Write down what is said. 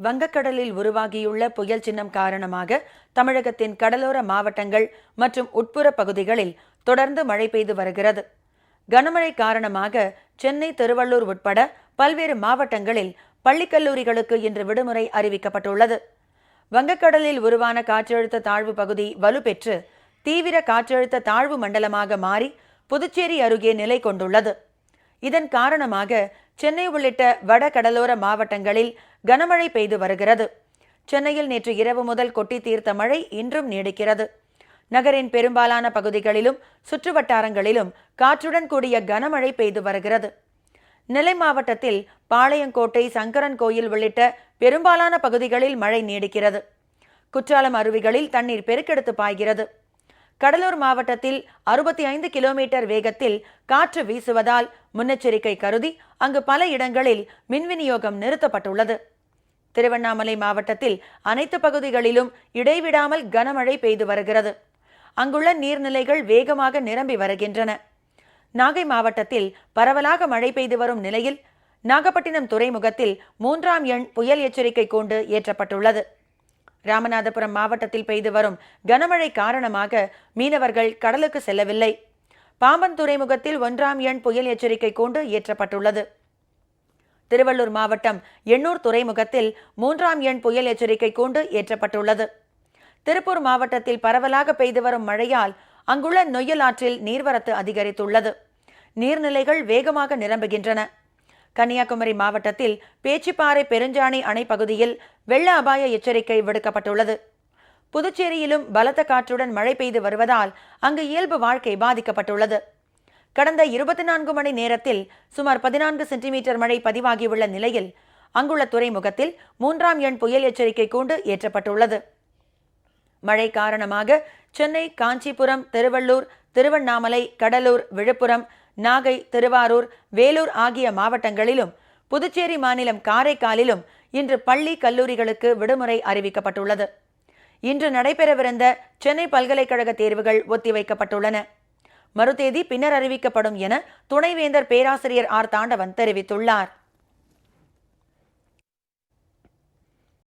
வங்கக்கடலில் உருவாகியுள்ள புயல் சின்னம் காரணமாக தமிழகத்தின் கடலோர மாவட்டங்கள் மற்றும் உட்புற பகுதிகளில் தொடர்ந்து மழை பெய்து வருகிறது. கனமழை காரணமாக சென்னை, திருவள்ளூர் உட்பட பல்வேறு மாவட்டங்களில் பள்ளிக்கல்லூரிகளுக்கு இன்று விடுமுறை அறிவிக்கப்பட்டுள்ளது. வங்கக்கடலில் உருவான காற்றழுத்த தாழ்வு பகுதி வலுப்பெற்று தீவிர காற்றழுத்த தாழ்வு மண்டலமாக மாறி புதுச்சேரி அருகே நிலை கொண்டுள்ளது. இதன் காரணமாக சென்னை உள்ளிட்ட வட கடலோர மாவட்டங்களில் கனமழை பெய்து வருகிறது. சென்னையில் நேற்று இரவு முதல் கொட்டி தீர்த்த மழை இன்றும் நீடிக்கிறது. நகரின் பெரும்பாலான பகுதிகளிலும் சுற்றுவட்டாரங்களிலும் காற்றுடன் கூடிய கனமழை பெய்து வருகிறது. நெல்லை மாவட்டத்தில் பாளையங்கோட்டை, சங்கரன் கோயில் உள்ளிட்ட பெரும்பாலான பகுதிகளில் மழை நீடிக்கிறது. குற்றாலம் அருவிகளில் தண்ணீர் பெருக்கெடுத்து பாய்கிறது. கடலூர் மாவட்டத்தில் 65 கிலோமீட்டர் வேகத்தில் காற்று வீசுவதால் முன்னெச்சரிக்கை கருதி அங்கு பல இடங்களில் மின் விநியோகம் நிறுத்தப்பட்டுள்ளது. திருவண்ணாமலை மாவட்டத்தில் அனைத்து பகுதிகளிலும் இடைவிடாமல் கனமழை பெய்து வருகிறது. அங்குள்ள நீர்நிலைகள் வேகமாக நிரம்பி வருகின்றன. நாகை மாவட்டத்தில் பரவலாக மழை பெய்து வரும் நிலையில் நாகப்பட்டினம் துறைமுகத்தில் 3ஆம் எண் புயல் எச்சரிக்கை கூண்டு ஏற்றப்பட்டுள்ளது. ராமநாதபுரம் மாவட்டத்தில் பெய்து வரும் கனமழை காரணமாக மீனவர்கள் கடலுக்கு செல்லவில்லை. பாம்பன் துறைமுகத்தில் 1ஆம் எண் புயல் எச்சரிக்கை கூண்டு ஏற்றப்பட்டுள்ளது. திருவள்ளூர் மாவட்டம் எண்ணூர் துறைமுகத்தில் 3ஆம் எண் புயல் எச்சரிக்கை கூண்டு ஏற்றப்பட்டுள்ளது. திருப்பூர் மாவட்டத்தில் பரவலாக பெய்து வரும் மழையால் அங்குள்ள நொய்யல் ஆற்றில் நீர்வரத்து அதிகரித்துள்ளது. நீர்நிலைகள் வேகமாக நிரம்புகின்றன. கன்னியாகுமரி மாவட்டத்தில் பேச்சிப்பாறை, பெருஞ்சாணி அணை பகுதியில் வெள்ள அபாய எச்சரிக்கை விடுக்கப்பட்டுள்ளது. புதுச்சேரியிலும் பலத்த காற்றுடன் மழை பெய்து வருவதால் அங்கு இயல்பு வாழ்க்கை பாதிக்கப்பட்டுள்ளது. கடந்த 24 மணி நேரத்தில் சுமார் 14 சென்டிமீட்டர் மழை பதிவாகியுள்ள நிலையில் அங்குள்ள துறைமுகத்தில் 3ஆம் எண் புயல் எச்சரிக்கை கூண்டு ஏற்றப்பட்டுள்ளது. மழை காரணமாக சென்னை, காஞ்சிபுரம், திருவள்ளூர், திருவண்ணாமலை, கடலூர், விழுப்புரம், நாகை, திருவாரூர், வேலூர் ஆகிய மாவட்டங்களிலும் புதுச்சேரி மாநிலம் காரைக்காலிலும் இன்று பள்ளி, கல்லூரிகளுக்கு விடுமுறை அறிவிக்கப்பட்டுள்ளது. இன்று நடைபெறவிருந்த சென்னை பல்கலைக்கழக தேர்வுகள் ஒத்திவைக்கப்பட்டுள்ளன. மறுதேதி பின்னர் அறிவிக்கப்படும் என துணைவேந்தர் பேராசிரியர் ஆர். தாண்டவன் தெரிவித்துள்ளார்.